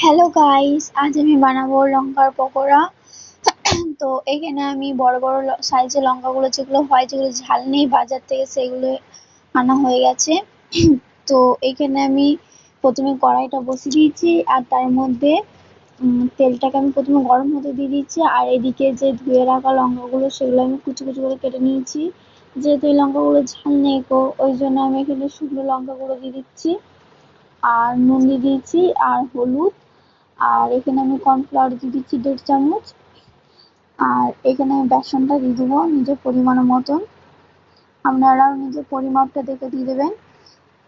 Hello guys, আজ আমি বানাবো লঙ্কার পকোড়া। তো এখানে আমি বড় বড় সাইজের লঙ্কাগুলো যেগুলো হয়, যেগুলো ঝাল নেই বাজার থেকে, সেগুলো আনা হয়ে গেছে। তো এখানে আমি প্রথমে কড়াইটা বসিয়ে দিয়েছি, আর তার মধ্যে তেলটাকে আমি প্রথমে গরম হতে দিয়ে দিচ্ছি। আর এদিকে যে ধুয়ে রাখা লঙ্কাগুলো, সেগুলো আমি কুচি কুচি করে কেটে নিয়েছি। যেহেতু এই লঙ্কাগুলো ঝাল নেই গো, ওই জন্য আমি এখানে শুকনো লঙ্কাগুলো দিয়ে দিচ্ছি, আর নুন দিয়ে দিয়েছি, আর হলুদ। আর এখানে আমি কর্নফ্লাওয়ার দিয়ে দিচ্ছি 1.5 চামচ। আর এখানে আমি বেসনটা দিয়ে দেবো নিজের পরিমাণ মতন, আপনারাও নিজের পরিমাপটা দেখে দিয়ে দেবেন।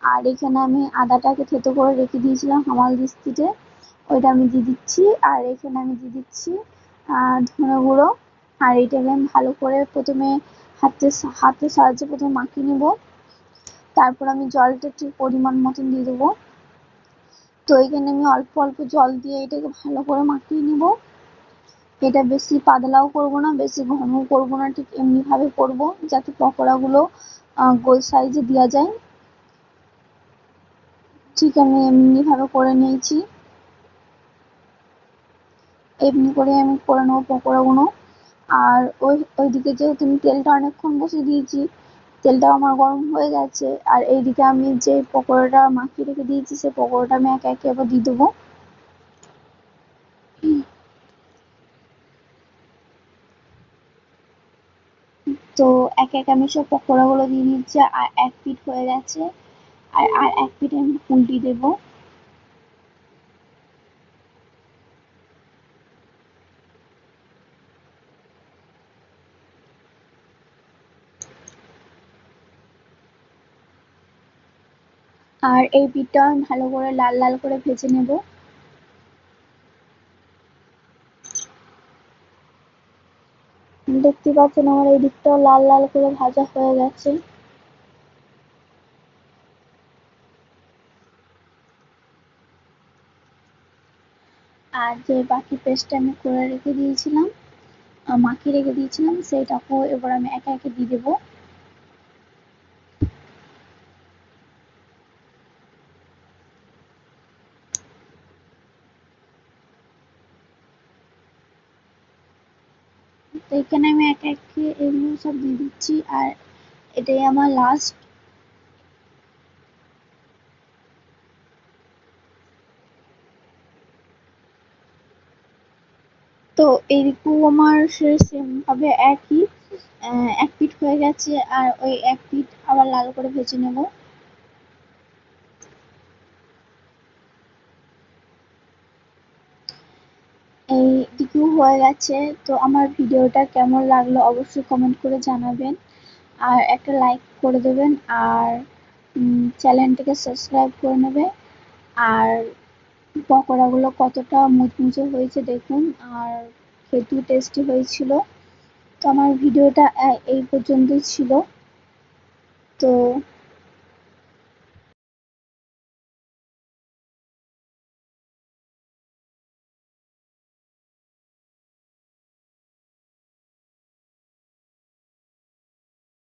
আর এখানে আমি আদাটাকে থেতো করে রেখে দিয়েছিলাম হামাল দিস্তিতে, ওইটা আমি দিয়ে দিচ্ছি। আর এখানে আমি দিয়ে দিচ্ছি ধনে গুঁড়ো। আর এইটাকে আমি ভালো করে প্রথমে হাতের সাহায্যে প্রথমে মাখিয়ে নেব। তারপর আমি জলটা ঠিক পরিমাণ মতন দিয়ে দেবো। তো এখানে আমি অল্প অল্প জল দিয়ে এটাকে ভালো করে মাখিয়ে নেব। এটা বেশি পাতলাও করব না, বেশি ঘনও করব না, ঠিক এমনি ভাবে করব যাতে পকোড়াগুলো গোল সাইজে দেওয়া যায়। ঠিক আমি এমনি ভাবে করে নিয়েছি, এমনি করে আমি করে নেবো পকোড়াগুলো। আর ওইদিকে যেহেতু আমি তেলটা অনেকক্ষণ বসিয়ে দিয়েছি, তেলটাও আমার গরম হয়ে গেছে। আর এইদিকে আমি যে পকোড়াটা মাখিয়ে রেখে দিয়েছি, সেই পকোড়াটা আমি একে একে এবার দিয়ে দেবো। তো একে একে আমি সব পকোড়াগুলো দিয়ে দিচ্ছি। আর এক পিঠ হয়ে গেছে, আর আর এক পিঠ আমি উল্টিয়ে দেবো। আর এই পিঠটা আমি ভালো করে লাল লাল করে ভেজে নেব। দেখতে পাচ্ছেন আমার এই দিকটাও লাল লাল করে ভাজা হয়ে গেছে। আর যে বাকি পেস্টটা আমি করে রেখে দিয়েছিলাম, মাখিয়ে রেখে দিয়েছিলাম, সেইটাকেও এবার আমি একে একে দিয়ে দেবো। তো এখানে আমি একে একে এগুলো সব দিয়ে দিচ্ছি, আর এটাই আমার লাস্ট। তো এইদিকেও আমার সেম ভাবে একই, এক পিঠ হয়ে গেছে, আর ওই এক পিঠ আবার লাল করে ভেজে নেব। এই দিকেও হয়ে গেছে। তো আমার ভিডিওটা কেমন লাগলো অবশ্যই কমেন্ট করে জানাবেন, আর একটা লাইক করে দেবেন, আর চ্যানেলটিকে সাবস্ক্রাইব করে নেবে। আর পকোড়াগুলো কতটা মুচমুচে হয়েছে দেখুন, আর খেতেও টেস্টি হয়েছিল। তো আমার ভিডিওটা এই পর্যন্তই ছিল। তো